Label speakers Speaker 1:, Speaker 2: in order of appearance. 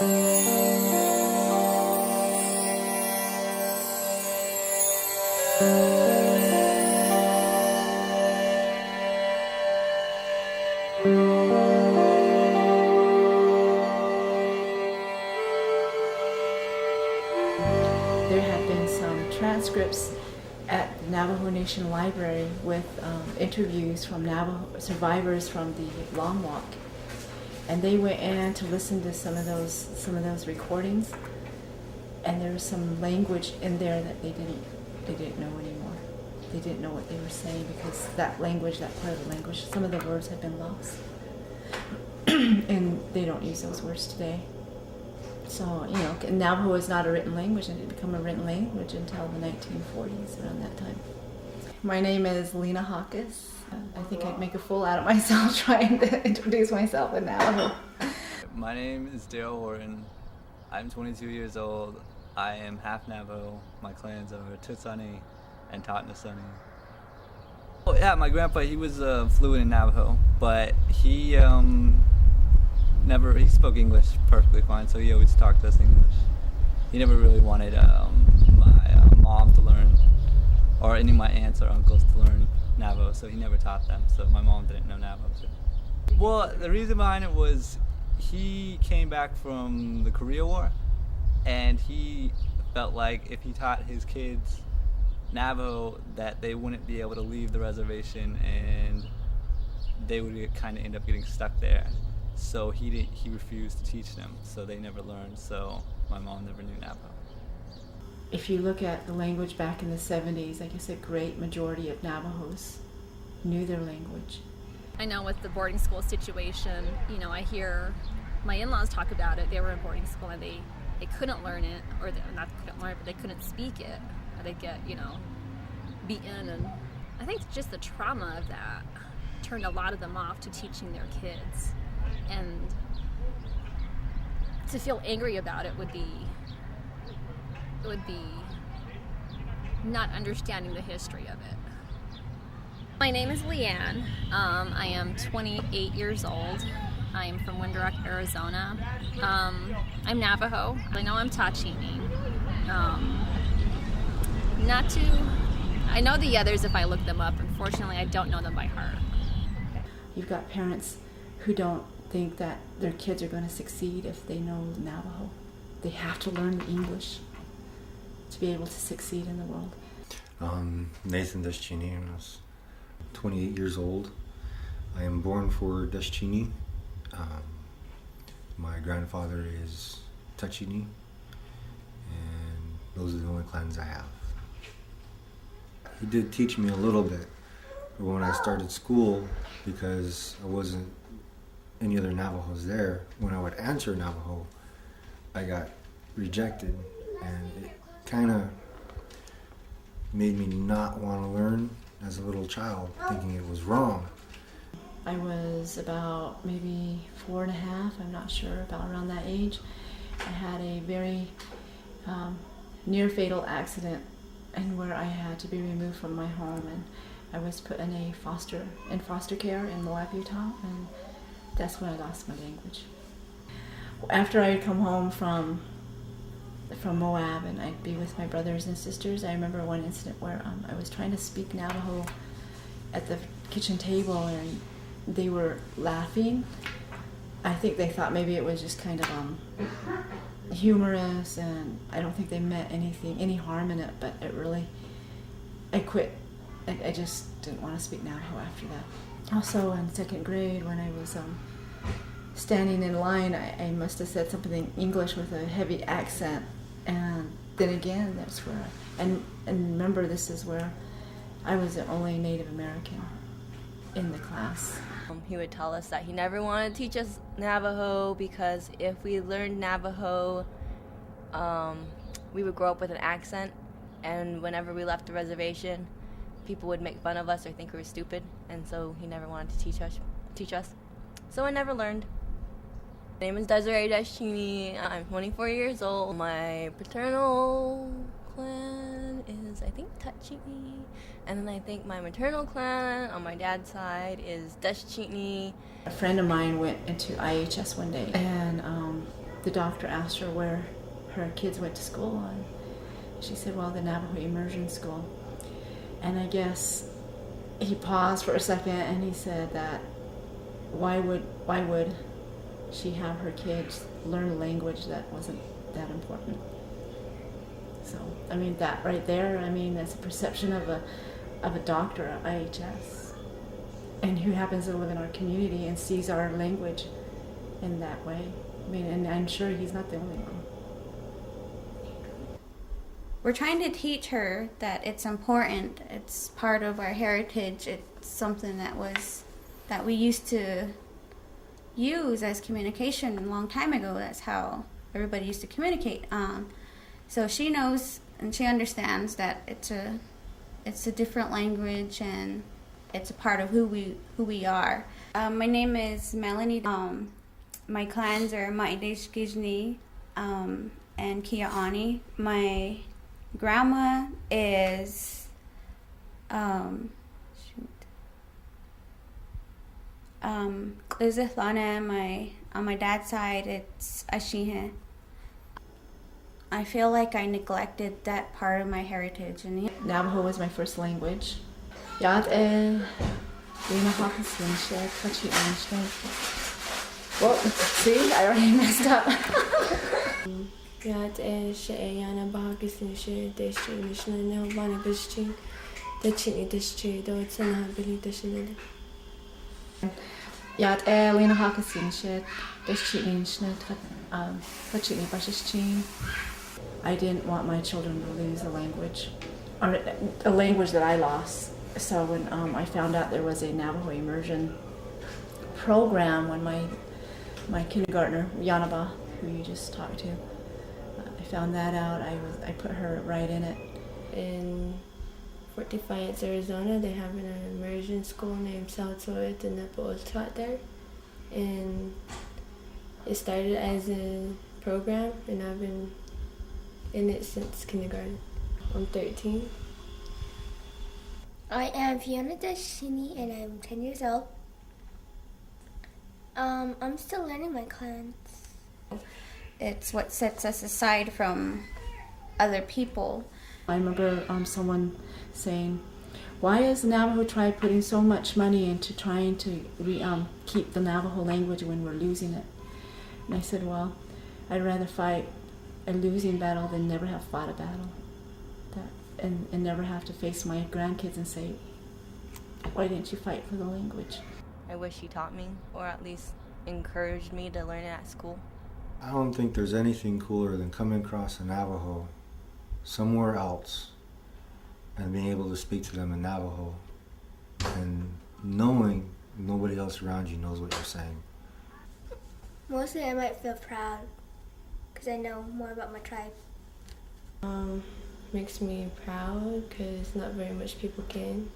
Speaker 1: There have been some transcripts at the Navajo Nation Library with interviews from Navajo survivors from the Long Walk, and they went in to listen to some of those recordings, and there was some language in there that they didn't know anymore. They didn't know what they were saying because that language, that part of the language, some of the words had been lost, and they don't use those words today. So, Navajo is not a written language, and it didn't become a written language until the 1940s, around that time. My name is Lena Hawkes. I think I'd make a fool out of myself trying to introduce myself in Navajo.
Speaker 2: My name is Daryl Horton. I'm 22 years old. I am half Navajo. My clans are Tutsani and Tautnasani. Oh yeah, my grandpa, he was fluent in Navajo, but he he spoke English perfectly fine, so he always talked to us English. He never really wanted my mom to learn, or any of my aunts or uncles to learn Navajo, so he never taught them, so my mom didn't know Navajo too. Well, the reason behind it was he came back from the Korea War, and he felt like if he taught his kids Navajo, that they wouldn't be able to leave the reservation, and they would kind of end up getting stuck there. So he refused to teach them, so they never learned, so my mom never knew Navajo.
Speaker 1: If you look at the language back in the 70s, I guess a great majority of Navajos knew their language.
Speaker 3: I know with the boarding school situation, I hear my in-laws talk about it. They were in boarding school and they couldn't learn it, or not couldn't learn it, but they couldn't speak it. Or they'd get, beaten, and I think just the trauma of that turned a lot of them off to teaching their kids. And to feel angry about it would be not understanding the history of it. My name is Leanne. I am 28 years old. I am from Window Rock, Arizona. I'm Navajo. I know I'm Tachini. I know the others if I look them up. Unfortunately, I don't know them by heart.
Speaker 1: You've got parents who don't think that their kids are going to succeed if they know Navajo. They have to learn English to be able to succeed in the world.
Speaker 4: Nathan Deschini. I was 28 years old. I am born for Deschini. My grandfather is Tachini, and those are the only clans I have. He did teach me a little bit, but when I started school, because I wasn't any other Navajos there, when I would answer Navajo, I got rejected, and it kind of made me not want to learn as a little child, thinking it was wrong.
Speaker 1: I was about maybe 4.5, I'm not sure, about around that age. I had a very near fatal accident, and where I had to be removed from my home, and I was put in foster care in Moab, Utah, and that's when I lost my language. After I had come home from Moab and I'd be with my brothers and sisters, I remember one incident where I was trying to speak Navajo at the kitchen table, and they were laughing. I think they thought maybe it was just kind of humorous, and I don't think they meant any harm in it, but I quit. I just didn't want to speak Navajo after that. Also in second grade, when I was standing in line, I must have said something in English with a heavy accent, and then again, that's where, and remember, this is where I was the only Native American in the class.
Speaker 5: He would tell us that he never wanted to teach us Navajo because if we learned Navajo, we would grow up with an accent, and whenever we left the reservation, people would make fun of us or think we were stupid, and so he never wanted to teach us. So I never learned. My name is Desiree Deschini. I'm 24 years old. My paternal clan is, I think, Tachini. And then I think my maternal clan on my dad's side is Deschini.
Speaker 1: A friend of mine went into IHS one day, and the doctor asked her where her kids went to school, and she said, well, the Navajo Immersion School. And I guess he paused for a second and he said that why would she have her kids learn a language that wasn't that important? So, I mean, that right there, I mean, that's a perception of a doctor at IHS, and who happens to live in our community and sees our language in that way. I mean, and I'm sure he's not the only one.
Speaker 6: We're trying to teach her that it's important. It's part of our heritage. It's something that we used to use as communication a long time ago. That's how everybody used to communicate. So she knows and she understands that it's a different language and it's a part of who we are. My name is Melanie. My clans are Maidesh Gijni and Kia'ani. My grandma is Klizithlana. On my dad's side, it's Ashihe. I feel like I neglected that part of my heritage. And
Speaker 1: Navajo was my first language. Well, see, I already messed up.
Speaker 7: Yat Shayana Bahakisnisha, Deshi Mishna, Vanabishchi, the Chini Dishi, the Tsana Billy Dishin.
Speaker 1: Yat Lena Hakasin shit, Deshi Nishna, Pachini Bashishchi. I didn't want my children to lose a language, or a language that I lost. So when I found out there was a Navajo immersion program, when my kindergartner Yanaba, who you just talked to, I found that out. I put her right in it.
Speaker 7: In Fort Defiance, Arizona, they have an immersion school named South Soet, and Nepo was taught there. And it started as a program, and I've been in it since kindergarten. I'm 13.
Speaker 8: I am Fiona Dashini and I'm 10 years old. I'm still learning my clans.
Speaker 6: it's what sets us aside from other people.
Speaker 1: I remember someone saying, why is the Navajo tribe putting so much money into trying to keep the Navajo language when we're losing it? And I said, well, I'd rather fight a losing battle than never have fought a battle. And never have to face my grandkids and say, why didn't you fight for the language?
Speaker 5: I wish he taught me, or at least encouraged me to learn it at school.
Speaker 4: I don't think there's anything cooler than coming across a Navajo somewhere else and being able to speak to them in Navajo and knowing nobody else around you knows what you're saying.
Speaker 8: Mostly I might feel proud because I know more about my tribe.
Speaker 7: Makes me proud because not very much people can.